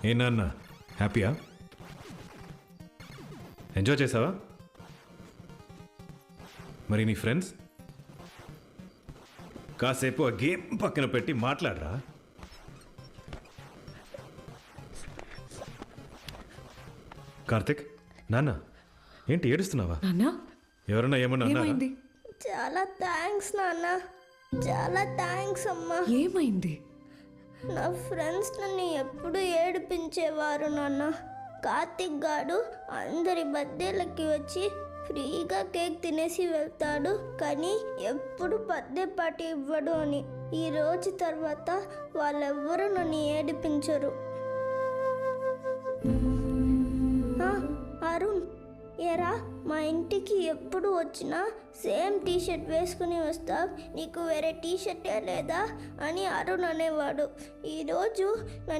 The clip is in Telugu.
ఏ నాన్న హ్యాపీయా? ఎంజాయ్ చేసావా? మరి నీ ఫ్రెండ్స్? కాసేపు ఆ గేమ్ పక్కన పెట్టి మాట్లాడరా. కార్తిక్, నాన్న ఏంటి ఏడుస్తున్నావా? నాన్నా ఎవరన్నా ఏమన్నా అన్నారా? ఏమైంది? చాలా థ్యాంక్స్ నాన్న, చాలా థ్యాంక్స్ అమ్మా. ఏమైంది? నా ఫ్రెండ్స్ నన్ను ఎప్పుడు ఏడిపించేవారు నాన్న. కార్తిక్ గాడు అందరి బర్త్డేలకి వచ్చి ఫ్రీగా కేక్ తినేసి వెళ్తాడు, కానీ ఎప్పుడు బర్త్డే పార్టీ ఇవ్వడు అని. ఈ రోజు తర్వాత వాళ్ళెవ్వరూ నన్ను ఏడిపించరు. అరుణ్, ఏరా మా ఇంటికి ఎప్పుడు వచ్చినా సేమ్ టీషర్ట్ వేసుకుని వస్తావు, నీకు వేరే టీషర్టే లేదా అని అరుణ్ అనేవాడు. ఈరోజు నన్ను